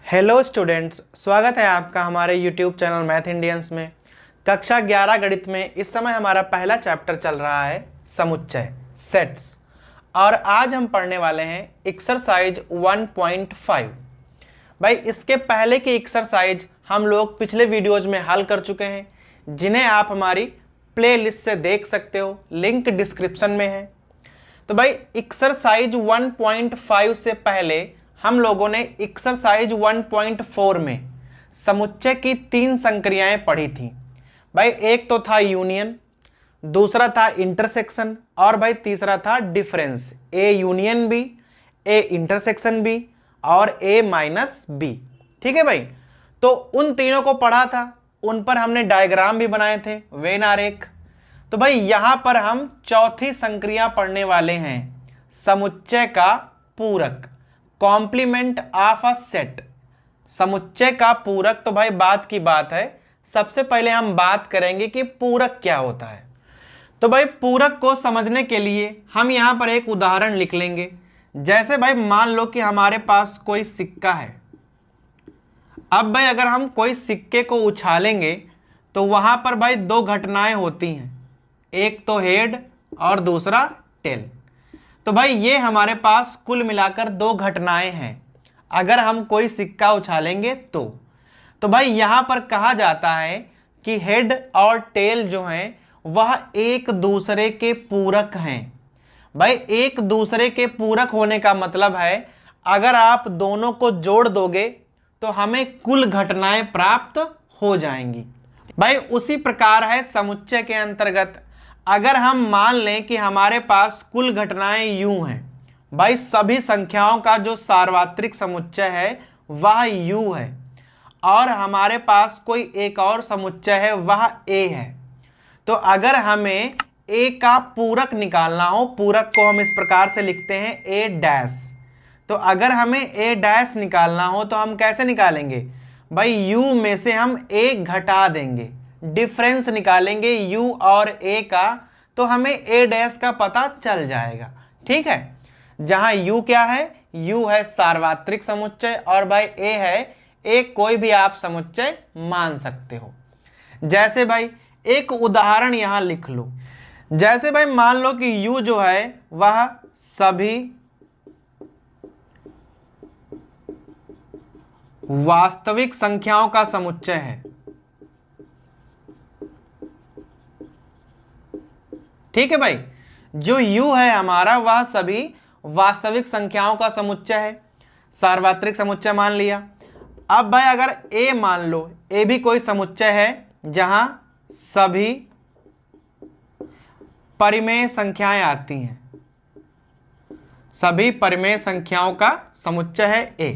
Hello students, स्वागत है आपका हमारे यूट्यूब चैनल मैथ इंडियंस में। कक्षा 11 गणित में इस समय हमारा पहला चैप्टर चल रहा है समुच्चय सेट्स, और आज हम पढ़ने वाले हैं एक्सरसाइज 1.5। भाई इसके पहले की एक्सरसाइज हम लोग पिछले वीडियोज में हल कर चुके हैं, जिन्हें आप हमारी प्लेलिस्ट से देख सकते हो, लिंक डिस्क्रिप्शन में है। तो भाई एक्सरसाइज 1.5 से पहले हम लोगों ने एक्सरसाइज 1.4 में समुच्चय की 3 संक्रियाएं पढ़ी थी। भाई एक तो था यूनियन, दूसरा था इंटरसेक्शन, और भाई तीसरा था difference, A union B, A intersection B और ए माइनस बी। ठीक है भाई, तो उन तीनों को पढ़ा था, उन पर हमने डायग्राम भी बनाए थे, वेन आरेख। तो भाई यहां पर हम चौथी संक्रिया पढ़ने वाले हैं, समुच्चय का पूरक, कॉम्प्लीमेंट ऑफ अ सेट। समुच्चय का पूरक तो भाई बात की बात है। सबसे पहले हम बात करेंगे कि पूरक क्या होता है। तो भाई पूरक को समझने के लिए हम यहां पर एक उदाहरण लिख लेंगे। जैसे भाई मान लो कि हमारे पास कोई सिक्का है। अब भाई अगर हम कोई सिक्के को उछालेंगे तो वहां पर भाई दो घटनाएं होती हैं, एक तो हेड और दूसरा टेल। तो भाई ये हमारे पास कुल मिलाकर 2 घटनाएं हैं अगर हम कोई सिक्का उछालेंगे तो भाई यहां पर कहा जाता है कि हेड और टेल जो हैं वह एक दूसरे के पूरक हैं। भाई एक दूसरे के पूरक होने का मतलब है अगर आप दोनों को जोड़ दोगे तो हमें कुल घटनाएं प्राप्त हो जाएंगी। भाई उसी प्रकार है समुच्चय के अंतर्गत। अगर हम मान लें कि हमारे पास कुल घटनाएं यूं हैं, भाई सभी संख्याओं का जो सार्वत्रिक समुच्चय है वह यू है, और हमारे पास कोई एक और समुच्चय है वह ए है। तो अगर हमें ए का पूरक निकालना हो, पूरक को हम इस प्रकार से लिखते हैं ए डैश। तो अगर हमें ए डैश निकालना हो तो हम कैसे निकालेंगे? भाई यू में से हम ए घटा देंगे, डिफरेंस निकालेंगे u और a का, तो हमें a डैश का पता चल जाएगा। ठीक है, जहां u क्या है? u है सार्वत्रिक समुच्चय, और भाई a है, a कोई भी आप समुच्चय मान सकते हो। जैसे भाई एक उदाहरण यहां लिख लो। जैसे भाई मान लो कि u जो है वह सभी वास्तविक संख्याओं का समुच्चय है। ठीक है भाई, जो u है हमारा वह सभी वास्तविक संख्याओं का समुच्चय है, सार्वत्रिक समुच्चय मान लिया। अब भाई अगर a मान लो, a भी कोई समुच्चय है जहां सभी परिमेय संख्याएं आती हैं, सभी परिमेय संख्याओं का समुच्चय है a।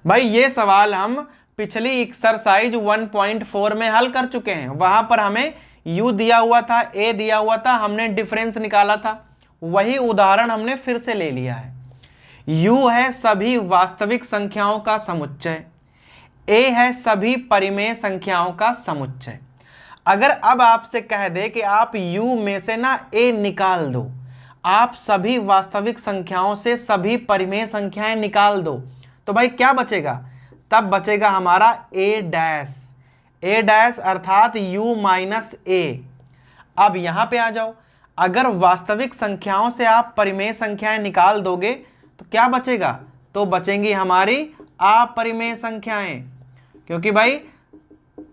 भाई ये सवाल हम पिछली एक्सरसाइज 1.4 में हल कर चुके हैं। वहां पर हमें u दिया हुआ था, a दिया हुआ था, हमने डिफरेंस निकाला था। वही उदाहरण हमने फिर से ले लिया है। u है सभी वास्तविक संख्याओं का समुच्चय, a है सभी परिमेय संख्याओं का समुच्चय। अगर अब आपसे कह दे कि आप u में से ना a निकाल दो, आप सभी वास्तविक संख्याओं से सभी परिमेय संख्याएं निकाल दो, तो भाई क्या बचेगा? तब बचेगा हमारा a डैश, a डैश अर्थात u माइनस a। अब यहां पे आ जाओ, अगर वास्तविक संख्याओं से आप परिमेय संख्याएं निकाल दोगे तो क्या बचेगा? तो बचेंगी हमारी अपरिमेय संख्याएं, क्योंकि भाई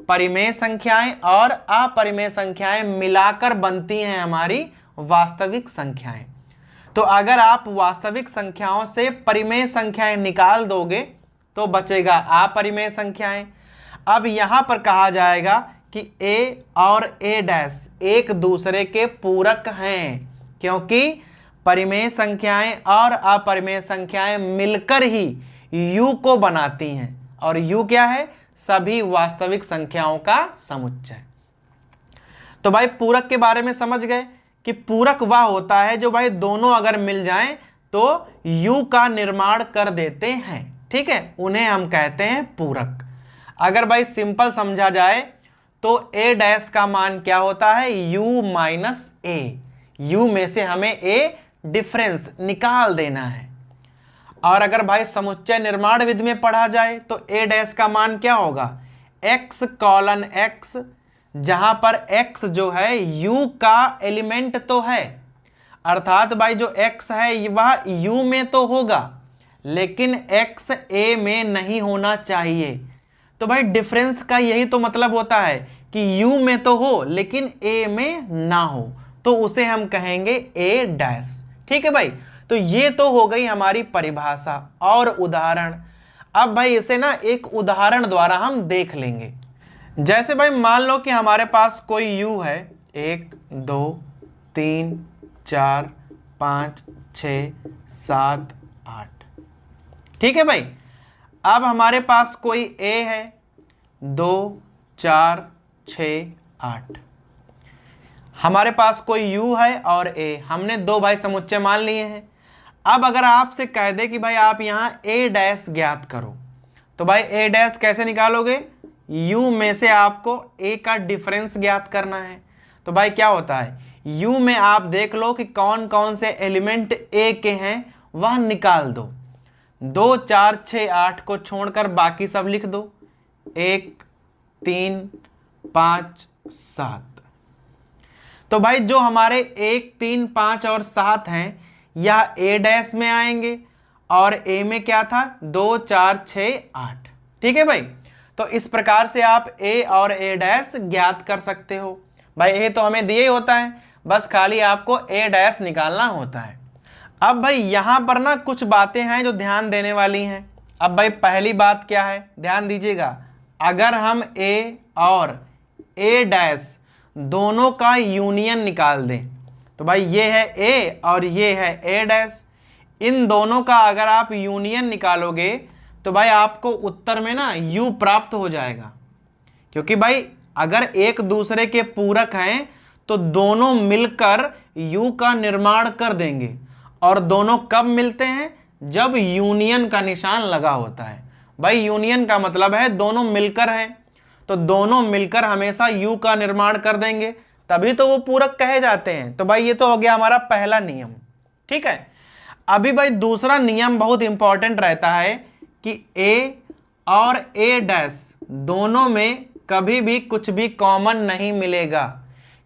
परिमेय संख्याएं और अपरिमेय संख्याएं मिलाकर बनती हैं हमारी वास्तविक संख्याएं। तो अगर आप वास्तविक संख्याओं से परिमेय संख्याएं निकाल दोगे तो बचेगा अपरिमेय संख्याएं। अब यहां पर कहा जाएगा कि a और a डैश एक दूसरे के पूरक हैं, क्योंकि परिमेय संख्याएं और अपरिमेय संख्याएं मिलकर ही u को बनाती हैं, और u क्या है? सभी वास्तविक संख्याओं का समुच्चय। तो भाई पूरक के बारे में समझ गए कि पूरक वह होता है जो भाई दोनों अगर मिल जाएं तो u का निर्माण कर देते हैं। ठीक है, उन्हें हम कहते हैं पूरक। अगर भाई सिंपल समझा जाए तो a डैश का मान क्या होता है? u minus a। u में से हमें a डिफरेंस निकाल देना है। और अगर भाई समुच्चय निर्माण विधि में पढ़ा जाए तो ए डैश का मान क्या होगा, x कॉलन x, जहां पर x जो है u का एलिमेंट तो है, अर्थात भाई जो x है वह u में तो होगा लेकिन x a में नहीं होना चाहिए। तो भाई डिफरेंस का यही तो मतलब होता है कि u में तो हो लेकिन a में ना हो, तो उसे हम कहेंगे a डैश। ठीक है भाई, तो ये तो हो गई हमारी परिभाषा और उदाहरण। अब भाई इसे ना एक उदाहरण द्वारा हम देख लेंगे। जैसे भाई मान लो कि हमारे पास कोई u है, 1 2 3 4 5 6 7 8। ठीक है भाई, अब हमारे पास कोई a है, 2 4 6 8। हमारे पास कोई u है और a, हमने दो भाई समुच्चय मान लिए हैं। अब अगर आपसे कह दे कि भाई आप यहाँ a डैश ज्ञात करो, तो भाई a डैश कैसे निकालोगे, u में से आपको a का डिफरेंस ज्ञात करना है। तो भाई क्या होता है, u में आप देख लो कि कौन कौन से एलिमेंट a के हैं वह निकाल दो। 2 4 6 8 को छोड़कर बाकी सब लिख दो, 1 3 5 7। तो भाई जो हमारे 1 3 5 और 7 हैं यह a डैश में आएंगे और a में क्या था, 2 4 6 8। ठीक है भाई, तो इस प्रकार से आप a और a डैश ज्ञात कर सकते हो। भाई a तो हमें दिए ही होता है, बस खाली आपको a डैश निकालना होता है। अब भाई यहां पर ना कुछ बातें हैं जो ध्यान देने वाली हैं। अब भाई पहली बात क्या है, ध्यान दीजिएगा, अगर हम a और a डैश दोनों का यूनियन निकाल दें, तो भाई ये है a और ये है a डैश, इन दोनों का अगर आप यूनियन निकालोगे तो भाई आपको उत्तर में ना u प्राप्त हो जाएगा। क्योंकि भाई अगर एक दूसरे के पूरक हैं तो दोनों मिलकर u का निर्माण कर देंगे, और दोनों कब मिलते हैं, जब यूनियन का निशान लगा होता है। भाई यूनियन का मतलब है दोनों मिलकर हैं, तो दोनों मिलकर हमेशा u का निर्माण कर देंगे, तभी तो वो पूरक कहे जाते हैं। तो भाई ये तो हो गया हमारा पहला नियम। ठीक है, अभी भाई दूसरा नियम बहुत इंपॉर्टेंट रहता है कि a और a डैश दोनों में कभी भी कुछ भी कॉमन नहीं मिलेगा,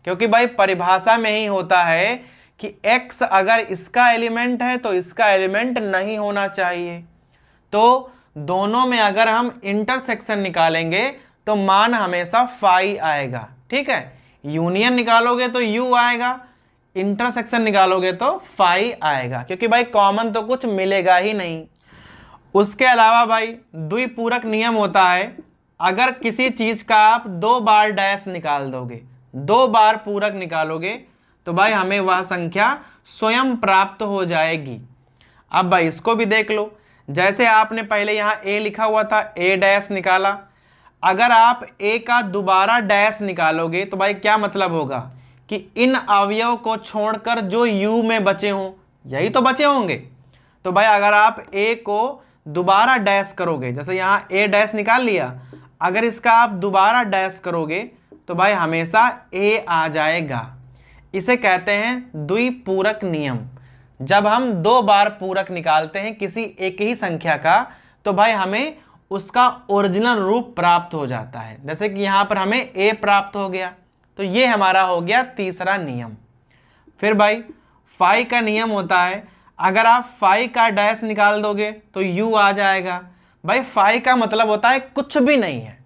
क्योंकि भाई परिभाषा में ही होता है कि x अगर इसका एलिमेंट है तो इसका एलिमेंट नहीं होना चाहिए। तो दोनों में अगर हम इंटरसेक्शन निकालेंगे तो मान हमेशा फाई आएगा। ठीक है, यूनियन निकालोगे तो u आएगा, इंटरसेक्शन निकालोगे तो फाई आएगा, क्योंकि भाई कॉमन तो कुछ मिलेगा ही नहीं। उसके अलावा भाई द्विपूरक नियम होता है, अगर किसी चीज का आप 2 बार डैश निकाल दोगे, 2 बार पूरक निकालोगे, तो भाई हमें वह संख्या स्वयं प्राप्त हो जाएगी। अब भाई इसको भी देख लो, जैसे आपने पहले यहाँ a लिखा हुआ था, a डैश निकाला, अगर आप a का दोबारा डैश निकालोगे तो भाई क्या मतलब होगा कि इन अवयव को छोड़कर जो u में बचे हों, यही तो बचे होंगे। तो भाई अगर आप a को दोबारा डैश करोगे, जैसे यहाँ a डैश निकाल लिया, अगर इसका आप दोबारा डैश करोगे तो भाई हमेशा a आ जाएगा। इसे कहते हैं द्विपूरक नियम। जब हम 2 बार पूरक निकालते हैं किसी एक ही संख्या का, तो भाई हमें उसका ओरिजिनल रूप प्राप्त हो जाता है। जैसे कि यहाँ पर हमें a प्राप्त हो गया, तो ये हमारा हो गया तीसरा नियम। फिर भाई फाई का नियम होता है, अगर आप फाई का डैश निकाल दोगे तो u आ जाएगा। भाई फाई का मतलब होता है कुछ भी नहीं है,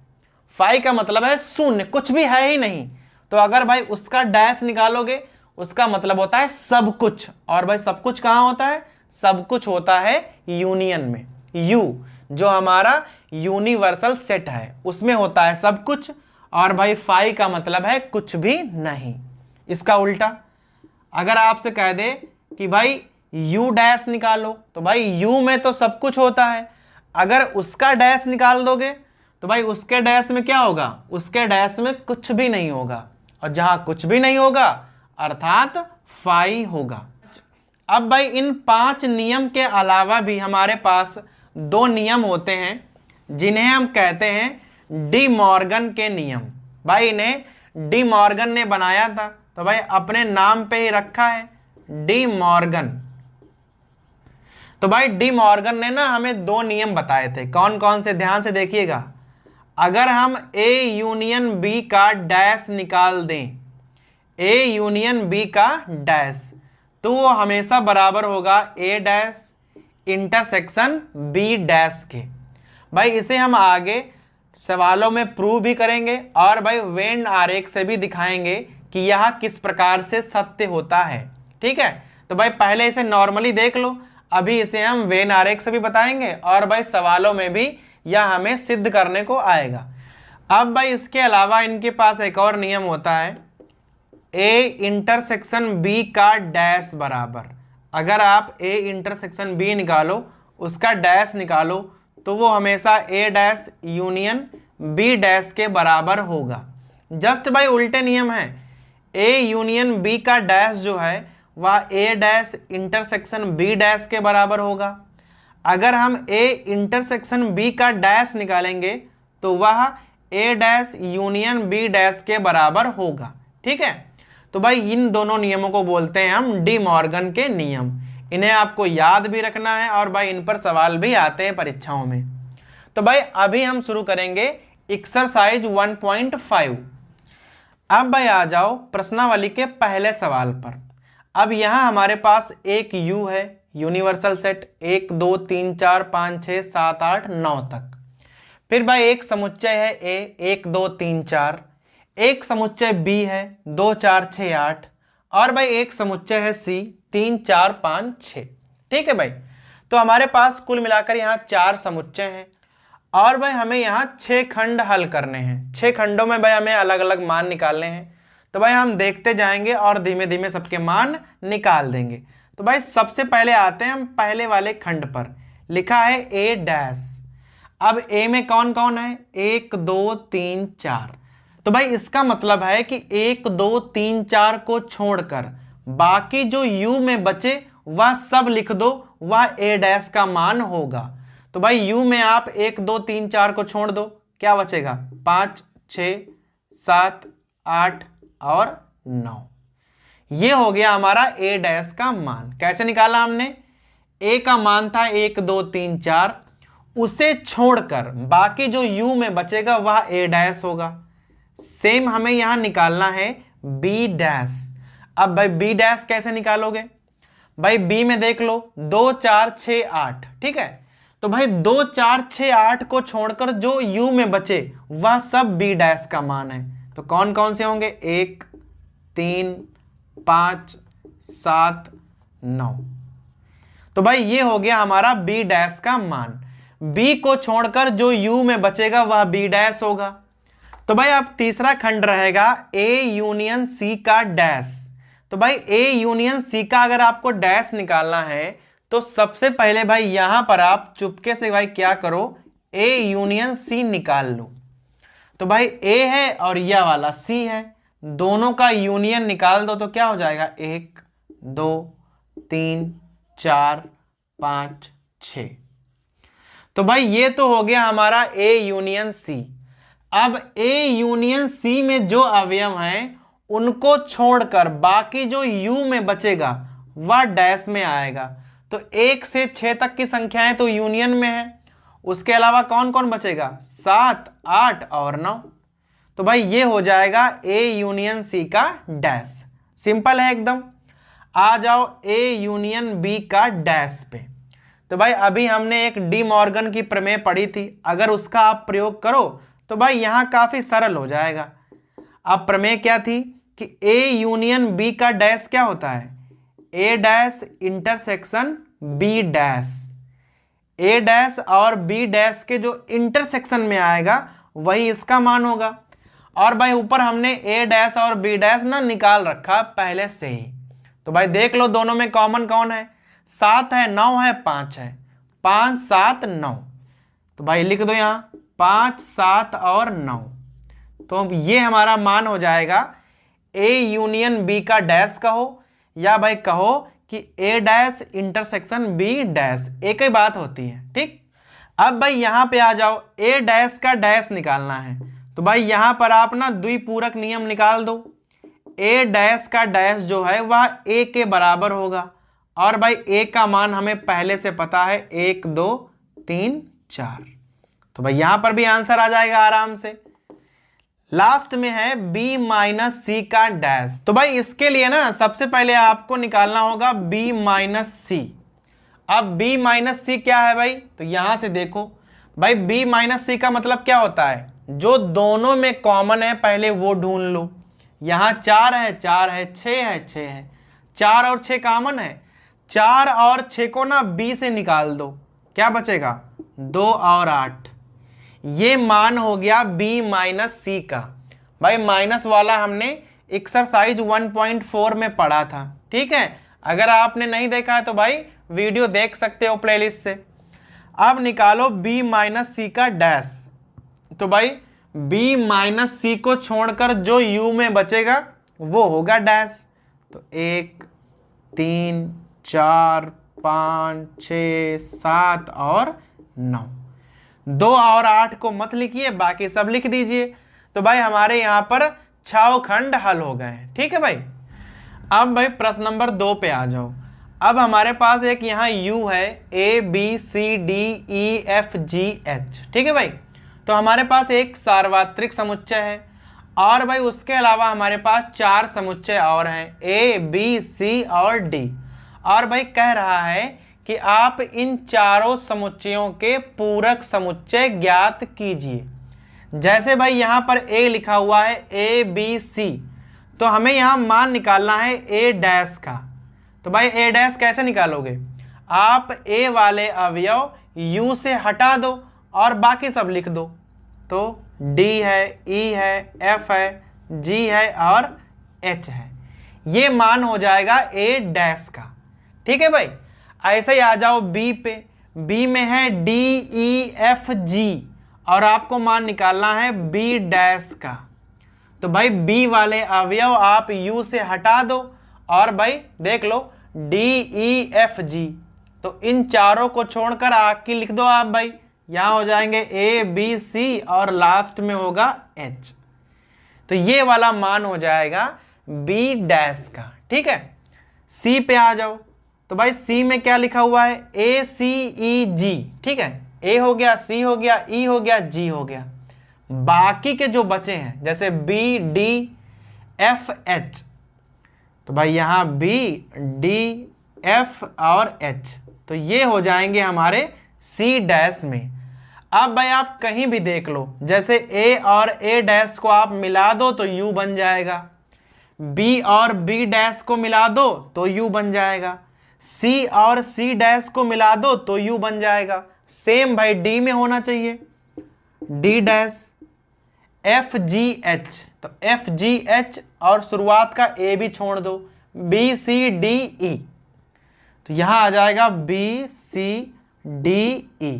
फाई का मतलब है शून्य, कुछ भी है ही नहीं। तो अगर भाई उसका डैश निकालोगे उसका मतलब होता है सब कुछ। और भाई सब कुछ कहाँ होता है, सब कुछ होता है यूनियन में। u जो हमारा यूनिवर्सल सेट है उसमें होता है सब कुछ, और भाई फाई का मतलब है कुछ भी नहीं। इसका उल्टा, अगर आपसे कह दे कि भाई u डैश निकालो, तो भाई u में तो सब कुछ होता है, अगर उसका डैश निकाल दोगे तो भाई उसके डैश में क्या होगा, उसके डैश में कुछ भी नहीं होगा, और जहां कुछ भी नहीं होगा अर्थात फाई होगा। अब भाई इन 5 नियम के अलावा भी हमारे पास 2 नियम होते हैं जिन्हें हम कहते हैं डी मॉर्गन के नियम। भाई इन्हें डी मॉर्गन ने बनाया था, तो भाई अपने नाम पे ही रखा है डी मॉर्गन। तो भाई डी मॉर्गन ने ना हमें दो नियम बताए थे, कौन कौन से, ध्यान से देखिएगा। अगर हम ए यूनियन बी का डैश निकाल दें, ए यूनियन बी का डैश, तो वो हमेशा बराबर होगा ए डैश इंटरसेक्शन बी डैश के। भाई इसे हम आगे सवालों में प्रूव भी करेंगे और भाई वेन आरेख से भी दिखाएंगे कि यह किस प्रकार से सत्य होता है। ठीक है, तो भाई पहले इसे नॉर्मली देख लो, अभी इसे हम वेन आरेख से भी बताएंगे और भाई सवालों में भी यह हमें सिद्ध करने को आएगा। अब भाई इसके अलावा इनके पास एक और नियम होता है, ए इंटरसेक्शन बी का डैश बराबर। अगर आप ए इंटरसेक्शन बी निकालो, उसका डैश निकालो, तो वो हमेशा ए डैश यूनियन बी डैश के बराबर होगा। जस्ट भाई उल्टे नियम है, ए यूनियन बी का डैश जो है वह ए डैश इंटरसेक्शन बी डैश के बराबर होगा। अगर हम ए इंटरसेक्शन बी का डैश निकालेंगे तो वह ए डैश यूनियन बी डैश के बराबर होगा। ठीक है, तो भाई इन दोनों नियमों को बोलते हैं हम डी मॉर्गन के नियम। इन्हें आपको याद भी रखना है और भाई इन पर सवाल भी आते हैं परीक्षाओं में। तो भाई अभी हम शुरू करेंगे एक्सरसाइज 1.5। अब भाई आ जाओ प्रश्नावली के पहले सवाल पर। अब यहाँ हमारे पास एक U है, यूनिवर्सल सेट 1 2 3 4 5 6 7 8 9 तक। फिर भाई एक समुच्चय है A 1 2 3 4, एक समुच्चय B है 2 4 6 8 और भाई एक समुच्चय है C 3 4 5 6। ठीक है भाई, तो हमारे पास कुल मिलाकर यहाँ 4 समुच्चय हैं और भाई हमें यहाँ 6 खंड हल करने हैं। 6 खंडों में भाई हमें अलग अलग मान निकालने हैं। तो भाई हम देखते जाएंगे और धीमे धीमे सबके मान निकाल देंगे। तो भाई सबसे पहले आते हैं हम पहले वाले खंड पर, लिखा है ए डैश। अब ए में कौन कौन है, 1 2 3 4। तो भाई इसका मतलब है कि 1 2 3 4 को छोड़कर बाकी जो U में बचे वह सब लिख दो, वह ए डैश का मान होगा। तो भाई U में आप 1 2 3 4 को छोड़ दो, क्या बचेगा, 5 6 7 8 और 9। ये हो गया हमारा ए डैश का मान। कैसे निकाला हमने, ए का मान था 1 2 3 4, उसे छोड़कर बाकी जो U में बचेगा वह ए डैश होगा। सेम हमें यहां निकालना है बी डैश। अब भाई बी डैश कैसे निकालोगे, भाई बी में देख लो 2 4 6 8। ठीक है, तो भाई 2 4 6 8 को छोड़कर जो U में बचे वह सब बी डैश का मान है। तो कौन कौन से होंगे, 1 3 5 7 9। तो भाई ये हो गया हमारा बी डैश का मान। बी को छोड़कर जो U में बचेगा वह बी डैश होगा। तो भाई अब तीसरा खंड रहेगा ए यूनियन सी का डैश। तो भाई ए यूनियन सी का अगर आपको डैश निकालना है तो सबसे पहले भाई यहां पर आप चुपके से भाई क्या करो, ए यूनियन सी निकाल लो। तो भाई ए है और यह वाला सी है, दोनों का यूनियन निकाल दो तो क्या हो जाएगा, 1 2 3 4 5 6। तो भाई ये तो हो गया हमारा ए यूनियन सी। अब ए यूनियन सी में जो अवयव हैं उनको छोड़कर बाकी जो U में बचेगा वह डैश में आएगा। तो 1 से 6 तक की संख्याएं तो यूनियन में है, उसके अलावा कौन कौन बचेगा, 7 8 और 9। तो भाई ये हो जाएगा ए यूनियन सी का डैश। सिंपल है एकदम। आ जाओ ए यूनियन बी का डैश पे। तो भाई अभी हमने एक डी मॉर्गन की प्रमेय पढ़ी थी, अगर उसका आप प्रयोग करो तो भाई यहां काफी सरल हो जाएगा। अब प्रमेय क्या थी कि ए यूनियन बी का डैश क्या होता है, ए डैश इंटरसेक्शन बी डैश। ए डैश और बी डैश के जो इंटरसेक्शन में आएगा वही इसका मान होगा। और भाई ऊपर हमने ए डैश और बी डैश ना निकाल रखा पहले से ही। तो भाई देख लो दोनों में कॉमन कौन है, 7 है 9 है 5 है, 5 7 9। तो भाई लिख दो यहाँ 5 7 और 9। तो ये हमारा मान हो जाएगा ए यूनियन बी का डैश कहो या भाई कहो कि ए डैश इंटरसेक्शन बी डैश, एक ही बात होती है। ठीक, अब भाई यहां पे आ जाओ, ए डैश का डैश निकालना है। तो भाई यहां पर आप ना द्विपूरक नियम निकाल दो। ए डैश का डैश जो है वह ए के बराबर होगा और भाई a का मान हमें पहले से पता है 1 2 3 4। तो भाई यहां पर भी आंसर आ जाएगा आराम से। लास्ट में है b माइनस सी का डैश। तो भाई इसके लिए ना सबसे पहले आपको निकालना होगा b माइनस सी। अब b माइनस सी क्या है भाई, तो यहां से देखो भाई b माइनस सी का मतलब क्या होता है, जो दोनों में कॉमन है पहले वो ढूंढ लो। यहां 4 है 4 है 6 है 6 है, 4 और 6 कॉमन है, 4 और 6 को ना b से निकाल दो, क्या बचेगा 2 और 8। ये मान हो गया b माइनस सी का। भाई माइनस वाला हमने एक्सरसाइज 1.4 में पढ़ा था, ठीक है। अगर आपने नहीं देखा है तो भाई वीडियो देख सकते हो प्लेलिस्ट से। अब निकालो b माइनस सी का डैश। तो भाई b माइनस सी को छोड़कर जो u में बचेगा वो होगा डैश। तो 1 3 4 5 6 7 और 9। 2 और 8 को मत लिखिए, बाकी सब लिख दीजिए। तो भाई हमारे यहाँ पर 6 खंड हल हो गए, ठीक है भाई। अब भाई प्रश्न नंबर 2 पे आ जाओ। अब हमारे पास एक यहाँ u है a b c d e f g h, ठीक है भाई। तो हमारे पास एक सार्वत्रिक समुच्चय है और भाई उसके अलावा हमारे पास 4 समुच्चय और हैं a b c और d। और भाई कह रहा है कि आप इन चारों समुच्चयों के पूरक समुच्चय ज्ञात कीजिए। जैसे भाई यहाँ पर a लिखा हुआ है a b c, तो हमें यहाँ मान निकालना है a डैश का। तो भाई a डैश कैसे निकालोगे, आप a वाले अवयव u से हटा दो और बाकी सब लिख दो। तो d है, e है, f है, g है और h है। ये मान हो जाएगा a डैश का, ठीक है भाई। ऐसे ही आ जाओ b पे। b में है d e f g और आपको मान निकालना है b डैश का। तो भाई b वाले अवयव आप u से हटा दो और भाई देख लो d e f g। तो इन चारों को छोड़कर आगे लिख दो आप भाई, यहां हो जाएंगे a b c और लास्ट में होगा h। तो ये वाला मान हो जाएगा b डैश का, ठीक है। c पे आ जाओ। तो भाई c में क्या लिखा हुआ है a c e g, ठीक है। a हो गया, c हो गया, e हो गया, g हो गया। बाकी के जो बचे हैं जैसे b d f h, तो भाई यहां b d f और h, तो ये हो जाएंगे हमारे c डैश में। अब भाई आप कहीं भी देख लो, जैसे a और a डैश को आप मिला दो तो u बन जाएगा, b और b डैश को मिला दो तो u बन जाएगा, c और c डैश को मिला दो तो u बन जाएगा। सेम भाई d में होना चाहिए, d dash f g h, तो f g h और शुरुआत का a भी छोड़ दो, b c d e, तो यहां आ जाएगा b c d e।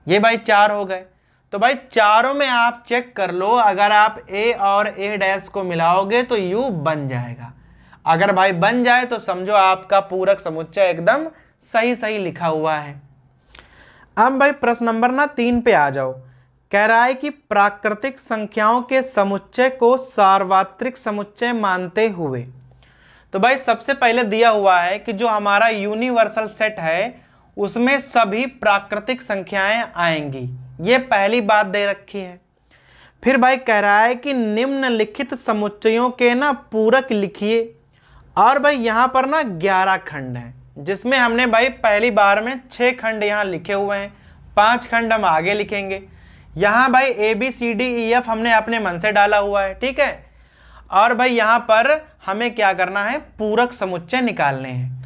ये भाई 4 हो गए। तो भाई चारों में आप चेक कर लो, अगर आप a और a डैश को मिलाओगे तो u बन जाएगा। अगर भाई बन जाए तो समझो आपका पूरक समुच्चय एकदम सही सही लिखा हुआ है। अब भाई प्रश्न नंबर 3 पे आ जाओ। कह रहा है कि प्राकृतिक संख्याओं के समुच्चय को सार्वत्रिक समुच्चय मानते हुए। तो भाई सबसे पहले दिया हुआ है कि जो हमारा यूनिवर्सल सेट है उसमें सभी प्राकृतिक संख्याएं आएंगी, ये पहली बात दे रखी है। फिर भाई कह रहा है कि निम्नलिखित समुच्चयों के ना पूरक लिखिए। और भाई यहाँ पर ना 11 खंड हैं, जिसमें हमने भाई पहली बार में 6 खंड यहाँ लिखे हुए हैं, 5 खंड हम आगे लिखेंगे। यहाँ भाई A B C D E F हमने अपने मन से डाला हुआ है, ठीक है। और भाई यहाँ पर हमें क्या करना है, पूरक समुच्चय निकालने हैं।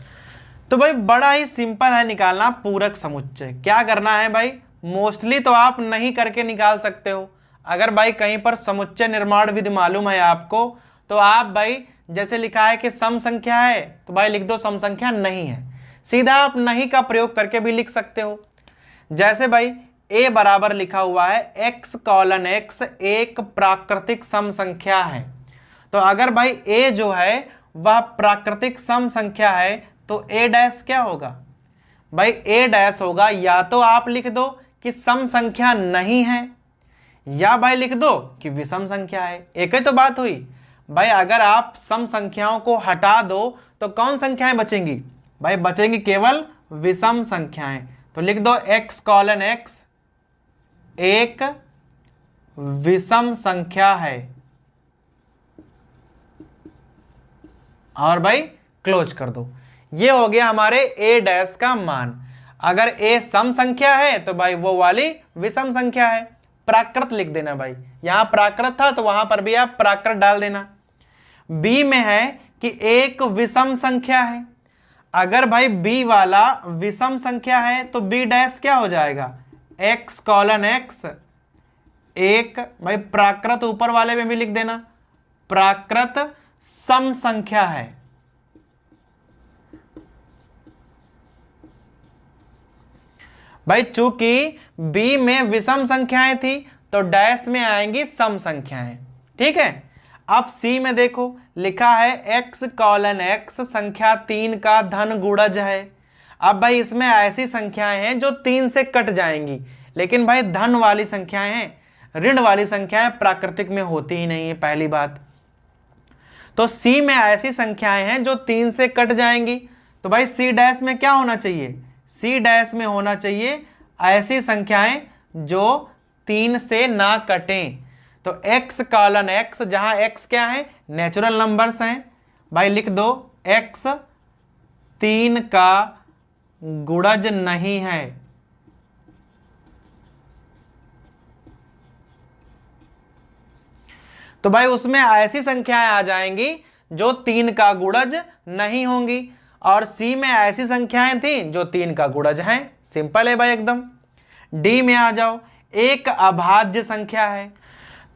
तो भाई बड़ा ही सिंपल है निकालना पूरक समुच्चय। क्या करना है भाई, मोस्टली तो आप नहीं करके निकाल सकते हो। अगर भाई कहीं पर समुच्चय निर्माण विधि मालूम है आपको, तो आप भाई जैसे लिखा है कि सम संख्या है तो भाई लिख दो सम संख्या नहीं है, सीधा आप नहीं का प्रयोग करके भी लिख सकते हो। जैसे भाई a बराबर लिखा हुआ है x कॉलन x एक प्राकृतिक सम संख्या है। तो अगर भाई a जो है वह प्राकृतिक सम संख्या है तो a डैश क्या होगा भाई, a डैश होगा या तो आप लिख दो कि सम संख्या नहीं है, या भाई लिख दो कि विषम संख्या है। एक ही तो बात हुई भाई। अगर आप सम संख्याओं को हटा दो तो कौन संख्याएं बचेंगी, भाई बचेंगी केवल विषम संख्याएं। तो लिख दो x कॉलन x एक विषम संख्या है, और भाई क्लोज कर दो। ये हो गया हमारे a डैश का मान। अगर a सम संख्या है तो भाई वो वाली विषम संख्या है। प्राकृत लिख देना भाई, यहां प्राकृत था तो वहां पर भी आप प्राकृत डाल देना। b में है कि एक विषम संख्या है। अगर भाई b वाला विषम संख्या है तो b डैश क्या हो जाएगा, x कॉलन x एक, भाई प्राकृत ऊपर वाले में भी लिख देना, प्राकृत सम संख्या है। भाई चूंकि b में विषम संख्याएं थी तो डैश में आएंगी सम संख्याएं। ठीक है। अब c में देखो लिखा है x कॉलन x संख्या 3 का धन गुणज है। अब भाई इसमें ऐसी संख्याएं हैं जो 3 से कट जाएंगी, लेकिन भाई धन वाली संख्याएं हैं, ऋण वाली संख्याएं प्राकृतिक में होती ही नहीं है पहली बात। तो c में ऐसी संख्याएं हैं जो 3 से कट जाएंगी। तो भाई c डैश में क्या होना चाहिए, c डैश में होना चाहिए ऐसी संख्याएं जो 3 से ना कटें। तो x कॉलन x, जहां x क्या है, नेचुरल नंबर्स हैं, भाई लिख दो x 3 का गुणज नहीं है। तो भाई उसमें ऐसी संख्याएं आ जाएंगी जो 3 का गुणज नहीं होंगी, और c में ऐसी संख्याएं थी जो 3 का गुणज हैं। सिंपल है भाई एकदम। d में आ जाओ, एक अभाज्य संख्या है।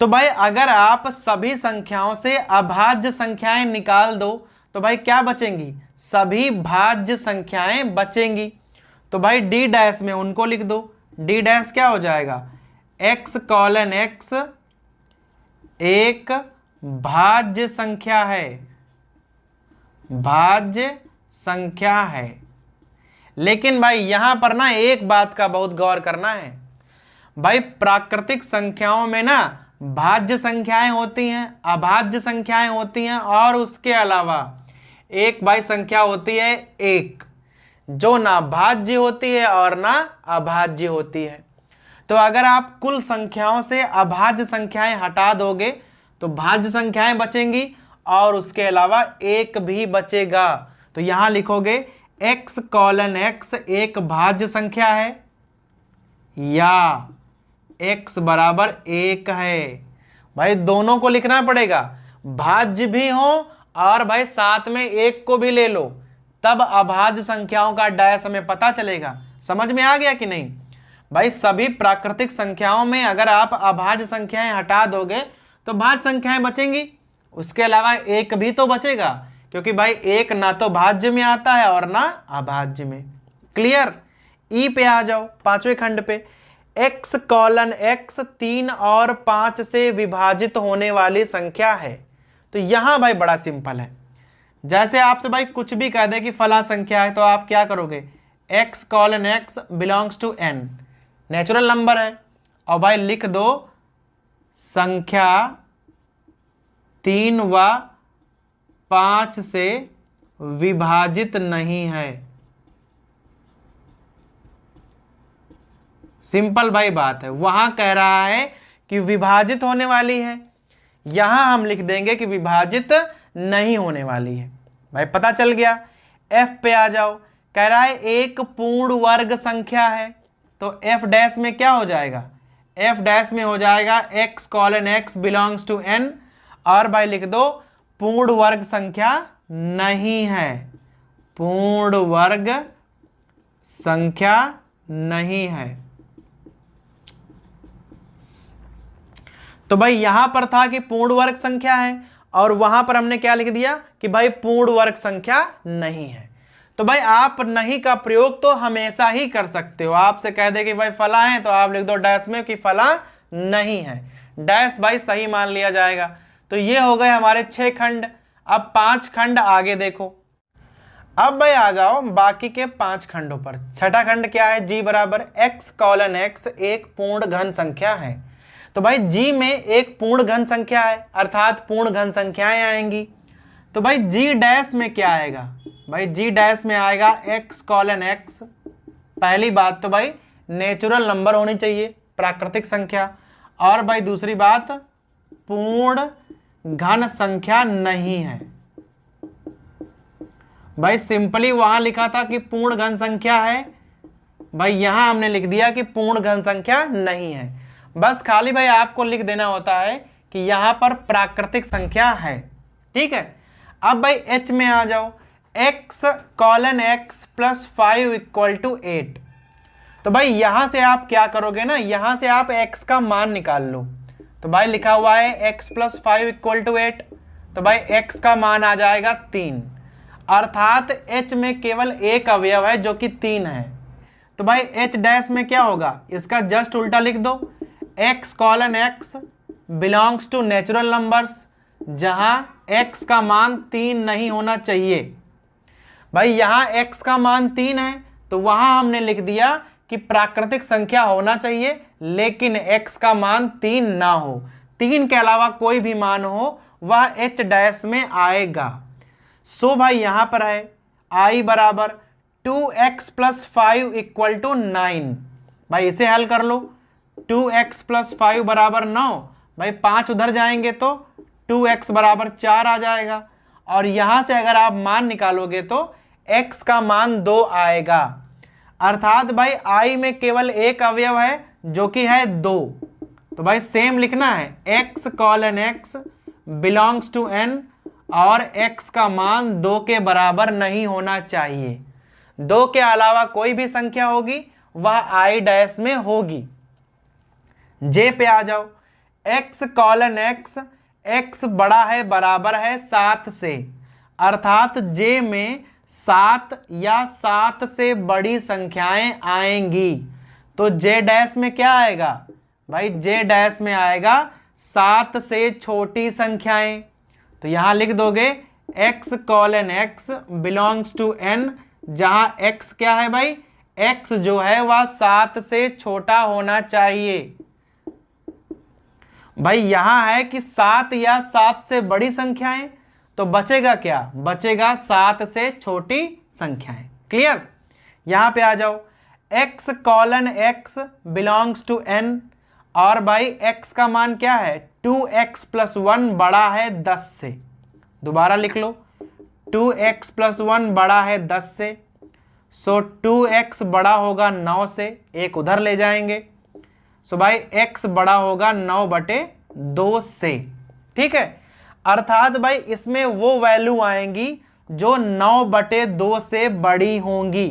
तो भाई अगर आप सभी संख्याओं से अभाज्य संख्याएं निकाल दो तो भाई क्या बचेंगी, सभी भाज्य संख्याएं बचेंगी। तो भाई d डैश में उनको लिख दो। d डैश क्या हो जाएगा, x कॉलन x एक भाज्य संख्या है, भाज्य संख्या है। लेकिन भाई यहां पर ना एक बात का बहुत गौर करना है, भाई प्राकृतिक संख्याओं में ना भाज्य संख्याएं होती हैं, अभाज्य संख्याएं होती हैं, और उसके अलावा एक भाई संख्या होती है एक, जो ना भाज्य होती है और ना अभाज्य होती है। तो अगर आप कुल संख्याओं से अभाज्य संख्याएं हटा दोगे तो भाज्य संख्याएं बचेंगी, और उसके अलावा एक भी बचेगा। तो यहां लिखोगे x कॉलन x एक भाज्य संख्या है या x बराबर 1 है। भाई दोनों को लिखना पड़ेगा, भाज्य भी हो और भाई साथ में एक को भी ले लो, तब अभाज्य संख्याओं का डैश हमें पता चलेगा। समझ में आ गया कि नहीं। भाई सभी प्राकृतिक संख्याओं में अगर आप अभाज्य संख्याएं हटा दोगे तो भाज्य संख्याएं बचेंगी, उसके अलावा एक भी तो बचेगा, क्योंकि भाई एक ना तो भाज्य में आता है और ना अभाज्य में। क्लियर। ई पे आ जाओ, पांचवें खंड पे। x कॉलन x 3 और 5 से विभाजित होने वाली संख्या है। तो यहां भाई बड़ा सिंपल है, जैसे आपसे भाई कुछ भी कह दे कि फला संख्या है तो आप क्या करोगे, x colon x belongs to n, natural number है, और भाई लिख दो संख्या 3 व 5 से विभाजित नहीं है। सिंपल भाई बात है, वहां कह रहा है कि विभाजित होने वाली है, यहां हम लिख देंगे कि विभाजित नहीं होने वाली है। भाई पता चल गया। f पे आ जाओ, कह रहा है एक पूर्ण वर्ग संख्या है, तो f डैश में क्या हो जाएगा, f डैश में हो जाएगा x colon x belongs to n, और भाई लिख दो पूर्ण वर्ग संख्या नहीं है, पूर्ण वर्ग संख्या नहीं है। तो भाई यहां पर था कि पूर्ण वर्ग संख्या है, और वहां पर हमने क्या लिख दिया कि भाई पूर्ण वर्ग संख्या नहीं है। तो भाई आप नहीं का प्रयोग तो हमेशा ही कर सकते हो। आपसे कह दे कि भाई फला है तो आप लिख दो डैश में कि फला नहीं है, डैश भाई सही मान लिया जाएगा। तो ये हो गए हमारे 6 खंड। अब 5 खंड आगे देखो। अब भाई आ जाओ बाकी के 5 खंडों पर। छठा खंड क्या है, g बराबर x कॉलन x एक पूर्ण घन संख्या है। तो भाई g में एक पूर्ण घन संख्या है, अर्थात पूर्ण घन संख्याएं आएंगी। तो भाई g डैश में क्या आएगा, भाई जी डैश में आएगा x कॉलन x। पहली बात तो भाई नेचुरल नंबर होनी चाहिए, प्राकृतिक संख्या। और भाई दूसरी बात पूर्ण घन संख्या नहीं है। भाई सिंपली वहां लिखा था कि पूर्ण घन संख्या है, भाई यहां हमने लिख दिया कि पूर्ण घन संख्या नहीं है। बस खाली भाई आपको लिख देना होता है कि यहां पर प्राकृतिक संख्या है। ठीक है, अब भाई h में आ जाओ, x colon x plus 5 equal to 8। तो भाई यहां से आप क्या करोगे ना, यहां से आप x का मान निकाल लो। तो भाई लिखा हुआ है x प्लस 5 इक्वल टू 8, तो भाई x का मान आ जाएगा 3, अर्थात h में केवल एक अवयव है जो कि 3 है। तो भाई h डैश में क्या होगा, इसका जस्ट उल्टा लिख दो, x colon x belongs to natural numbers, जहां x का मान 3 नहीं होना चाहिए। भाई यहां x का मान 3 है तो वहां हमने लिख दिया कि प्राकृतिक संख्या होना चाहिए, लेकिन x का मान 3 ना हो। 3 के अलावा कोई भी मान हो वह h डैश में आएगा। सो भाई यहां पर है i बराबर 2x प्लस 5 इक्वल टू 9। भाई इसे हल कर लो, 2x प्लस 5 बराबर 9। भाई 5 उधर जाएंगे तो 2x बराबर 4 आ जाएगा, और यहां से अगर आप मान निकालोगे तो x का मान 2 आएगा, अर्थात भाई i में केवल एक अवयव है जो कि है 2। तो भाई सेम लिखना है, x colon x belongs to n, और x का मान 2 के बराबर नहीं होना चाहिए। 2 के अलावा कोई भी संख्या होगी वह i डैश में होगी। j पे आ जाओ, x कॉलन x, x बड़ा है बराबर है 7 से, अर्थात j में 7 या 7 से बड़ी संख्याएं आएंगी। तो j डैश में क्या आएगा, भाई j डैश में आएगा 7 से छोटी संख्याएं। तो यहां लिख दोगे x colon x belongs to n, जहां x क्या है भाई, x जो है वह 7 से छोटा होना चाहिए। भाई यहां है कि 7 या 7 से बड़ी संख्याएं, तो बचेगा क्या, बचेगा 7 से छोटी संख्याएं। क्लियर, यहां पे आ जाओ, x colon x belongs to n, और भाई x का मान क्या है, 2x प्लस 1 बड़ा है 10 से। दोबारा लिख लो, 2x प्लस 1 बड़ा है 10 से, सो 2x बड़ा होगा 9 से, एक उधर ले जाएंगे। सो भाई x बड़ा होगा 9/2 से। ठीक है, अर्थात भाई इसमें वो वैल्यू आएंगी जो 9/2 से बड़ी होंगी।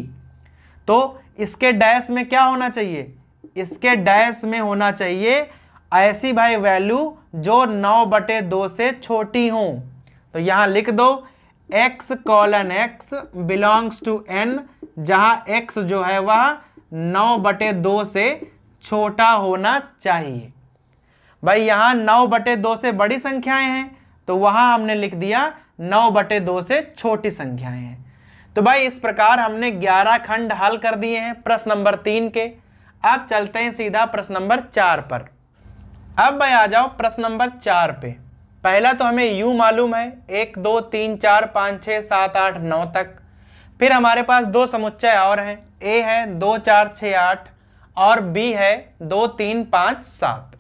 तो इसके डैश में क्या होना चाहिए, इसके डैश में होना चाहिए ऐसी भाई वैल्यू जो 9/2 से छोटी हो। तो यहां लिख दो x colon x belongs to n, जहां x जो है वह 9/2 से छोटा होना चाहिए। भाई यहां 9/2 से बड़ी संख्याएं हैं, तो वहां हमने लिख दिया 9/2 से छोटी संख्याएं हैं। तो भाई इस प्रकार हमने 11 खंड हल कर दिए हैं प्रश्न नंबर 3 के। अब चलते हैं सीधा प्रश्न नंबर 4 पर। अब भाई आ जाओ प्रश्न नंबर 4 पे। पहला तो हमें u मालूम है, 1 2 3 4 5 6 7 8 9 तक। फिर हमारे पास दो समुच्चय और हैं, a है 2 4 6 8 और b है 2 3 5 7।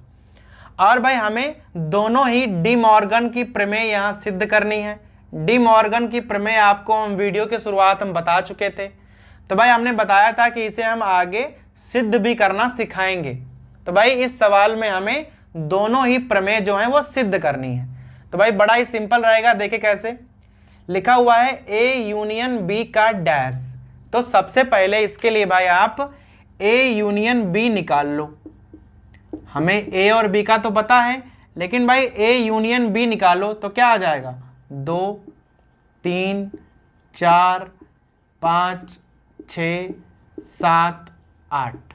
और भाई हमें दोनों ही डी मॉर्गन की प्रमेय यहाँ सिद्ध करनी है। डी मॉर्गन की प्रमेय आपको हम वीडियो के शुरुआत हम बता चुके थे। तो भाई हमने बताया था कि इसे हम आगे सिद्ध भी करना सिखाएंगे। तो भाई इस सवाल में हमें दोनों ही प्रमेय जो हैं वो सिद्ध करनी है। तो भाई बड़ा ही सिंपल रहेगा, देखिए कैसे लिखा हुआ है, ए यूनियन बी का डैश। तो सबसे पहले इसके लिए भाई आप ए यूनियन बी निकाल लो। हमें ए और बी का तो पता है, लेकिन भाई ए यूनियन बी निकालो तो क्या आ जाएगा, 2 3 4 5 6 7 8।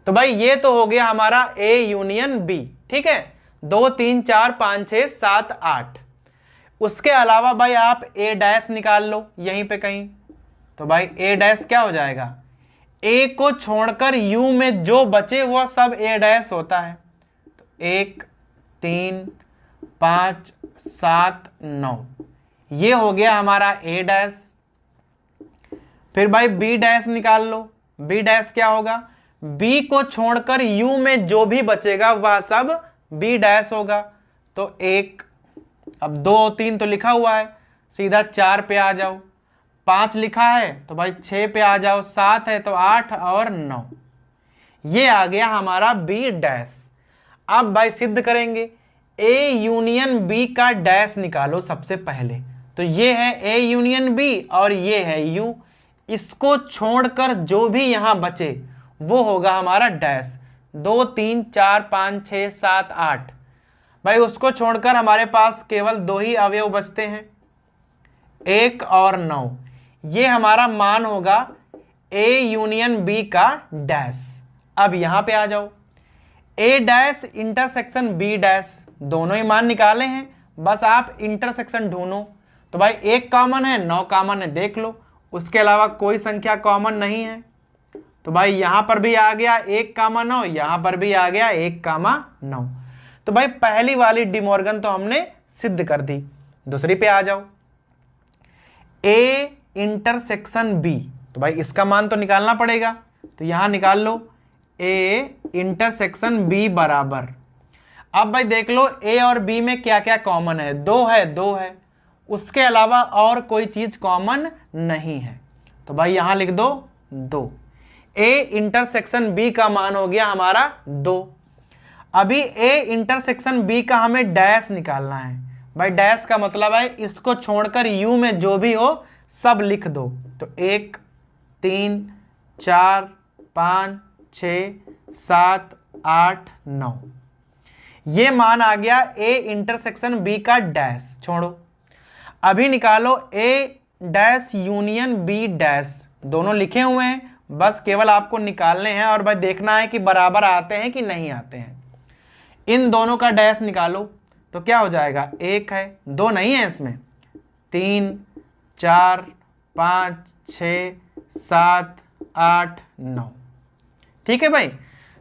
तो भाई ये तो हो गया हमारा ए यूनियन बी। ठीक है, 2 3 4 5 6 7 8। उसके अलावा भाई आप ए डैश निकाल लो यहीं पे कहीं। तो भाई ए डैश क्या हो जाएगा, ए को छोड़कर यू में जो बचे वह सब ए डैश होता है। तो 1 3 5 7 9 ये हो गया हमारा ए डैश। फिर भाई बी डैश निकाल लो। बी डैश क्या होगा, बी को छोड़कर यू में जो भी बचेगा वह सब बी डैश होगा। तो 1, अब 2 और 3 तो लिखा हुआ है, सीधा 4 पे आ जाओ। 5 लिखा है तो भाई 6 पे आ जाओ। 7 है तो 8 और 9। ये आ गया हमारा बी डैश। अब भाई सिद्ध करेंगे, ए यूनियन बी का डैश निकालो सबसे पहले। तो ये है ए यूनियन बी और ये है यू। इसको छोड़कर जो भी यहां बचे वो होगा हमारा डैश। 2 3 4 5 6 7 8, भाई उसको छोड़कर हमारे पास केवल 2 ही अवयव बचते हैं, 1 और 9। ये हमारा मान होगा ए यूनियन बी का डैश। अब यहां पे आ जाओ, ए डैश इंटरसेक्शन बी डैश, दोनों ही मान निकाले हैं, बस आप इंटरसेक्शन ढूंढो। तो भाई 1 कॉमन है, 9 कॉमन है, देख लो, उसके अलावा कोई संख्या कॉमन नहीं है। तो भाई यहां पर भी आ गया 1, 9, यहां पर भी आ गया 1, 9। तो भाई पहली वाली डिमॉर्गन तो हमने सिद्ध कर दी। दूसरी पे आ जाओ, ए इंटरसेक्शन बी, तो भाई इसका मान तो निकालना पड़ेगा। तो यहां निकाल लो, ए इंटरसेक्शन बी बराबर। अब भाई देख लो ए और बी में क्या क्या कॉमन है, 2 है, 2 है, उसके अलावा और कोई चीज कॉमन नहीं है। तो भाई यहां लिख दो 2। ए इंटरसेक्शन बी का मान हो गया हमारा 2। अभी ए इंटरसेक्शन बी का हमें डैश निकालना है। भाई डैश का मतलब है इसको छोड़कर यू में जो भी हो सब लिख दो। तो 1 3 4 5 6 7 8 9, ये मान आ गया ए इंटरसेक्शन बी का डैश। छोड़ो, अभी निकालो ए डैश यूनियन बी डैश, दोनों लिखे हुए हैं, बस केवल आपको निकालने हैं और भाई देखना है कि बराबर आते हैं कि नहीं आते हैं। इन दोनों का डैश निकालो तो क्या हो जाएगा, 1 है, 2 नहीं है इसमें, 3 4 5 6 7 8 9। ठीक है भाई,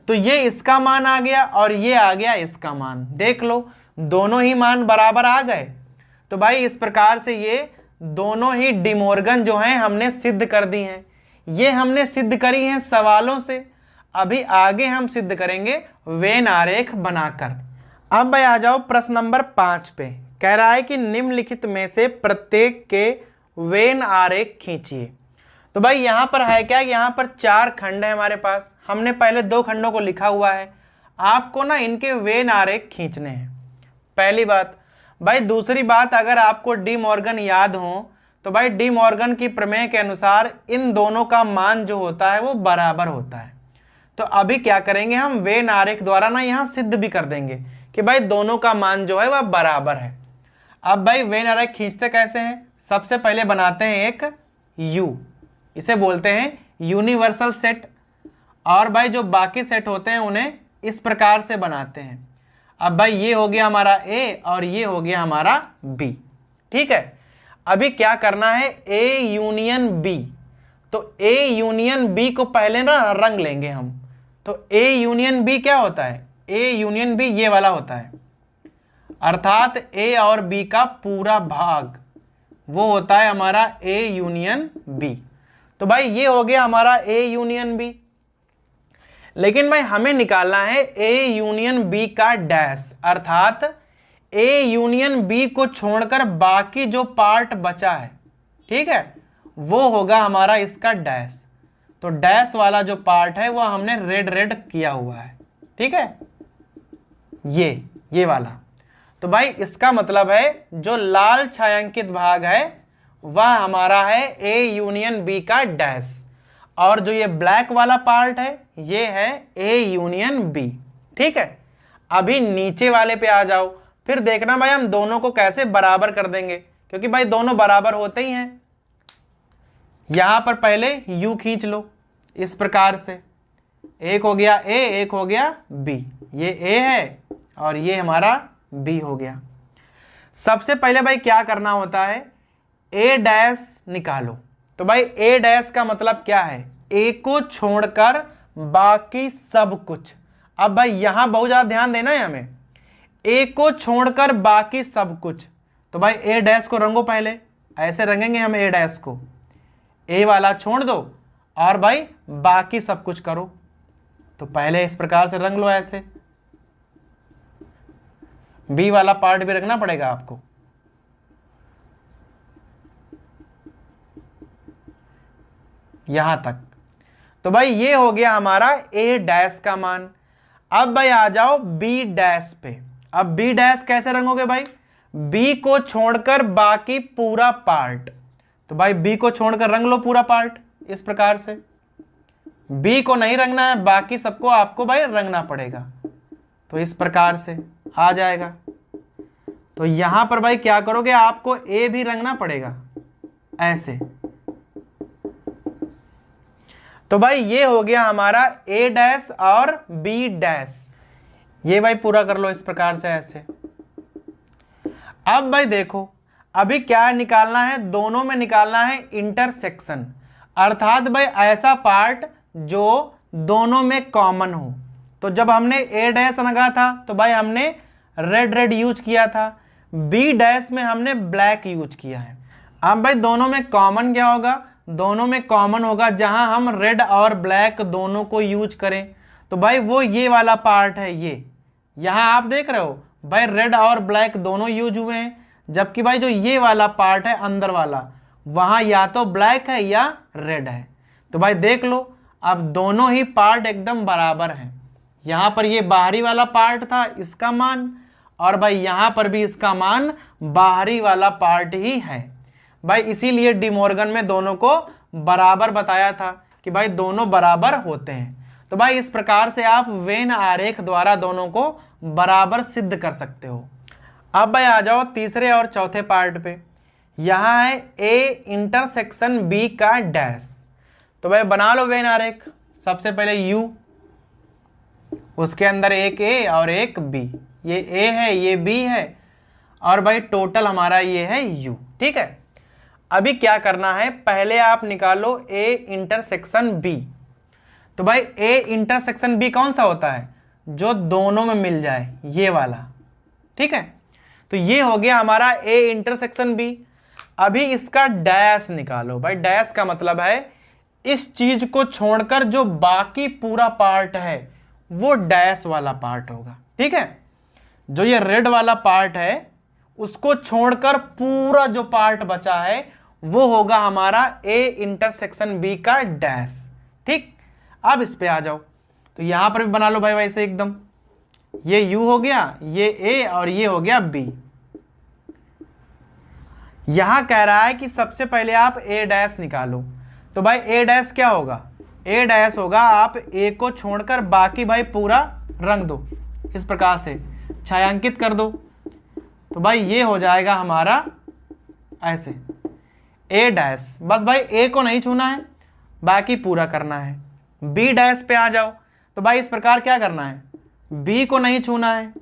तो ये इसका मान आ गया और ये आ गया इसका मान। देख लो दोनों ही मान बराबर आ गए। तो भाई इस प्रकार से ये दोनों ही डिमॉर्गन जो हैं हमने सिद्ध कर दी हैं। ये हमने सिद्ध करी हैं सवालों से, अभी आगे हम सिद्ध करेंगे वेन आरेख बनाकर। अब भाई आ जाओ प्रश्न नंबर 5 पे। कह रहा है कि निम्नलिखित में से प्रत्येक के वेन आरेख खींचिए। तो भाई यहां पर है क्या, यहां पर 4 खंड है हमारे पास, हमने पहले 2 खंडों को लिखा हुआ है, आपको ना इनके वेन आरेख खींचने हैं, पहली बात। भाई दूसरी बात, अगर आपको डी मॉर्गन याद हो तो भाई डी मॉर्गन की प्रमेय के अनुसार इन दोनों का मान जो होता है वो बराबर होता है। तो अभी क्या करेंगे, हम वेन आरेख द्वारा ना यहां सिद्ध भी कर देंगे कि भाई दोनों का मान जो है वह बराबर है। अब भाई वेन आरेख खींचते कैसे हैं, सबसे पहले बनाते हैं एक यू, इसे बोलते हैं यूनिवर्सल सेट, और भाई जो बाकी सेट होते हैं उन्हें इस प्रकार से बनाते हैं। अब भाई ये हो गया हमारा ए और ये हो गया हमारा बी। ठीक है, अभी क्या करना है, ए यूनियन बी। तो ए यूनियन बी को पहले ना रंग लेंगे हम। तो ए यूनियन बी क्या होता है, ए यूनियन बी ये वाला होता है, अर्थात ए और बी का पूरा भाग वो होता है हमारा ए यूनियन बी। तो भाई ये हो गया हमारा ए यूनियन बी। लेकिन भाई हमें निकालना है ए यूनियन बी का डैश, अर्थात ए यूनियन बी को छोड़कर बाकी जो पार्ट बचा है, ठीक है, वो होगा हमारा इसका डैश। तो डैश वाला जो पार्ट है वह हमने रेड रेड किया हुआ है, ठीक है, ये वाला। तो भाई इसका मतलब है जो लाल छायांकित भाग है वह हमारा है ए यूनियन बी का डैश, और जो ये ब्लैक वाला पार्ट है ये है ए यूनियन बी। ठीक है, अभी नीचे वाले पे आ जाओ, फिर देखना भाई हम दोनों को कैसे बराबर कर देंगे, क्योंकि भाई दोनों बराबर होते ही हैं। यहां पर पहले यू खींच लो इस प्रकार से, एक हो गया ए, एक हो गया बी, ये ए है और ये हमारा बी हो गया। सबसे पहले भाई क्या करना होता है, ए डैश निकालो। तो भाई ए डैश का मतलब क्या है, ए को छोड़कर बाकी सब कुछ। अब भाई यहां बहुत ज्यादा ध्यान देना है हमें, ए को छोड़कर बाकी सब कुछ। तो भाई ए डैश को रंगो, पहले ऐसे रंगेंगे हम ए डैश को, ए वाला छोड़ दो और भाई बाकी सब कुछ करो। तो पहले इस प्रकार से रंग लो ऐसे, बी वाला पार्ट भी रखना पड़ेगा आपको। यहां तक। तो भाई ये हो गया हमारा ए डैश का मान। अब भाई आ जाओ बी डैश पे। अब बी डैश कैसे रंगोगे भाई? बी को छोड़कर बाकी पूरा पार्ट। तो भाई बी को छोड़कर रंग लो पूरा पार्ट इस प्रकार से। बी को नहीं रंगना है, बाकी सबको आपको भाई रंगना पड़ेगा। तो इस प्रकार से आ जाएगा। तो यहां पर भाई क्या करोगे, आपको ए भी रंगना पड़ेगा ऐसे। तो भाई ये हो गया हमारा ए डैश और बी डैश। ये भाई पूरा कर लो इस प्रकार से ऐसे। अब भाई देखो अभी क्या निकालना है, दोनों में निकालना है इंटरसेक्शन, अर्थात भाई ऐसा पार्ट जो दोनों में कॉमन हो। तो जब हमने ए डैश रंगा था तो भाई हमने रेड रेड यूज किया था, बी डैश में हमने ब्लैक यूज किया है। अब भाई दोनों में कॉमन क्या होगा? दोनों में कॉमन होगा जहां हम रेड और ब्लैक दोनों को यूज करें। तो भाई वो ये वाला पार्ट है, ये यहां आप देख रहे हो भाई रेड और ब्लैक दोनों यूज हुए हैं, जबकि भाई जो ये वाला पार्ट है अंदर वाला, वहां या तो ब्लैक है या रेड है। तो भाई देख लो अब दोनों ही पार्ट एकदम बराबर हैं। यहां पर ये बाहरी वाला पार्ट था इसका मान, और भाई यहां पर भी इसका मान बाहरी वाला पार्ट ही है। भाई इसीलिए डी मॉर्गन में दोनों को बराबर बताया था कि भाई दोनों बराबर होते हैं। तो भाई इस प्रकार से आप वेन आरेख द्वारा दोनों को बराबर सिद्ध कर सकते हो। अब भाई आ जाओ तीसरे और चौथे पार्ट पे। यहां है ए इंटरसेक्शन बी का डैश। तो भाई बना लो वेन आरेख। सबसे पहले यू, उसके अंदर एक ए और एक बी। ये ए है, ये बी है, और भाई टोटल हमारा ये है यू। ठीक है, अभी क्या करना है, पहले आप निकालो ए इंटरसेक्शन बी। तो भाई ए इंटरसेक्शन बी कौन सा होता है? जो दोनों में मिल जाए, ये वाला। ठीक है, तो ये हो गया हमारा ए इंटरसेक्शन बी। अभी इसका डैश निकालो। भाई डैश का मतलब है इस चीज को छोड़कर जो बाकी पूरा पार्ट है वो डैश वाला पार्ट होगा। ठीक है, जो ये रेड वाला पार्ट है उसको छोड़कर पूरा जो पार्ट बचा है वो होगा हमारा ए इंटरसेक्शन बी का डैश। ठीक, अब इस पे आ जाओ। तो यहां पर भी बना लो भाई वैसे एकदम। ये यू हो गया, ये ए और ये हो गया बी। यहां कह रहा है कि सबसे पहले आप ए डैश निकालो। तो भाई ए डैश क्या होगा? ए डैश होगा आप ए को छोड़कर बाकी भाई पूरा रंग दो, इस प्रकार से छायांकित कर दो। तो भाई ये हो जाएगा हमारा ऐसे ए डैश। बस भाई ए को नहीं छूना है, बाकी पूरा करना है। बी डैश पे आ जाओ। तो भाई इस प्रकार क्या करना है, बी को नहीं छूना है,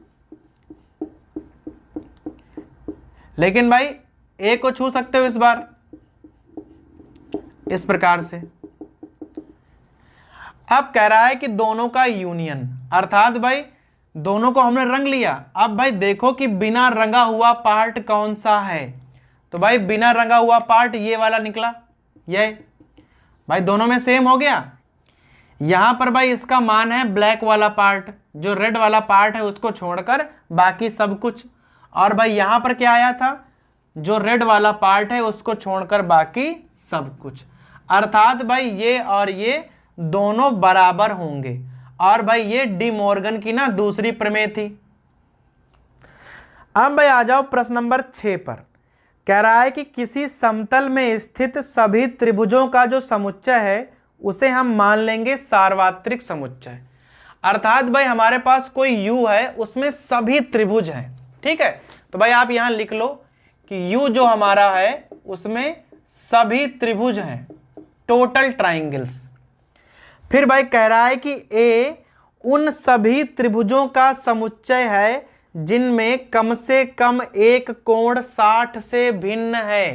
लेकिन भाई ए को छू सकते हो इस बार, इस प्रकार से। अब कह रहा है कि दोनों का यूनियन, अर्थात भाई दोनों को हमने रंग लिया। अब भाई देखो कि बिना रंगा हुआ पार्ट कौन सा है। तो भाई बिना रंगा हुआ पार्ट ये वाला निकला, ये भाई दोनों में सेम हो गया। यहां पर भाई इसका मान है ब्लैक वाला पार्ट, जो रेड वाला पार्ट है उसको छोड़कर बाकी सब कुछ। और भाई यहां पर क्या आया था, जो रेड वाला पार्ट है उसको छोड़कर बाकी सब कुछ। अर्थात भाई ये और ये दोनों बराबर होंगे। और भाई ये डी मॉर्गन की ना दूसरी प्रमेय थी। अब भाई आ जाओ प्रश्न नंबर 6 पर। कह रहा है कि किसी समतल में स्थित सभी त्रिभुजों का जो समुच्चय है उसे हम मान लेंगे सार्वत्रिक समुच्चय। अर्थात भाई हमारे पास कोई यू है, उसमें सभी त्रिभुज हैं। ठीक है, तो भाई आप यहां लिख लो कि यू जो हमारा है उसमें सभी त्रिभुज हैं, टोटल ट्राइंगल्स। फिर भाई कह रहा है कि ए उन सभी त्रिभुजों का समुच्चय है जिनमें कम से कम एक कोण 60 से भिन्न है।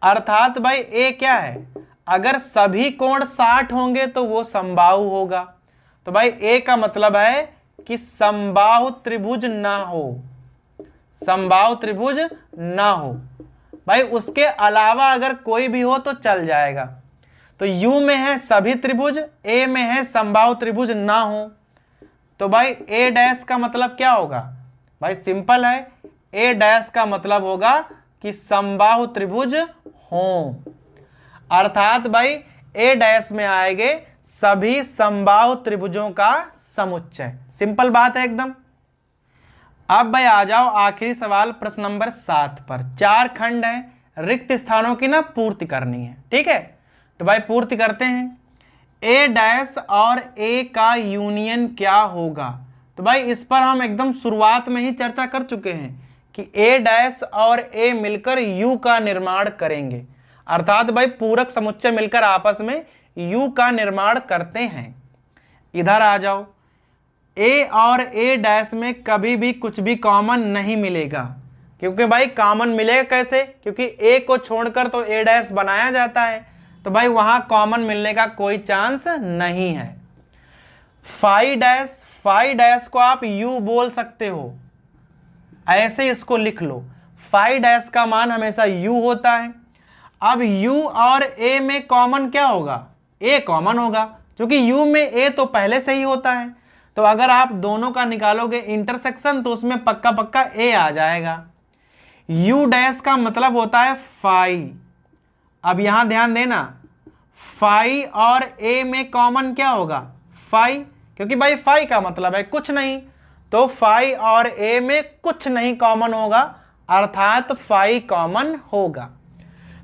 अर्थात भाई ए क्या है, अगर सभी कोण 60 होंगे तो वो समबाहु होगा। तो भाई ए का मतलब है कि समबाहु त्रिभुज ना हो, समबाहु त्रिभुज ना हो। भाई उसके अलावा अगर कोई भी हो तो चल जाएगा। तो U में है सभी त्रिभुज, A में है समबाहु त्रिभुज ना हो, तो भाई A डैश का मतलब क्या होगा? भाई सिंपल है, A डैश का मतलब होगा कि समबाहु त्रिभुज हो, अर्थात भाई A डैश में आएंगे सभी समबाहु त्रिभुजों का समुच्चय। सिंपल बात है एकदम। अब भाई आ जाओ आखिरी सवाल प्रश्न नंबर 7 पर। 4 खंड हैं, रिक्त स्थानों की ना पूर्ति करनी है, ठीक है। तो भाई पूर्ति करते हैं। A डैश और A का यूनियन क्या होगा? तो भाई इस पर हम एकदम शुरुआत में ही चर्चा कर चुके हैं कि A डैश और A मिलकर U का निर्माण करेंगे, अर्थात भाई पूरक समुच्चय मिलकर आपस में U का निर्माण करते हैं। इधर आ जाओ, A और A डैश में कभी भी कुछ भी कॉमन नहीं मिलेगा, क्योंकि भाई कॉमन मिलेगा कैसे? क्योंकि A को छोड़कर तो A डैश बनाया जाता है, तो भाई वहां कॉमन मिलने का कोई चांस नहीं है। फाई डैश को आप U बोल सकते हो, ऐसे इसको लिख लो। फाई डैश का मान हमेशा U होता है। अब U और A में कॉमन क्या होगा? A कॉमन होगा, क्योंकि U में A तो पहले से ही होता है। तो अगर आप दोनों का निकालोगे इंटरसेक्शन तो उसमें पक्का पक्का A आ जाएगा। U डैश का मतलब होता है फाई। अब यहां ध्यान देना, फाई और A में कॉमन क्या होगा? फाई, क्योंकि भाई फाई का मतलब है कुछ नहीं, तो फाई और A में कुछ नहीं कॉमन होगा, अर्थात फाई कॉमन होगा।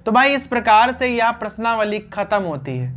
तो भाई इस प्रकार से यह प्रश्नावली खत्म होती है।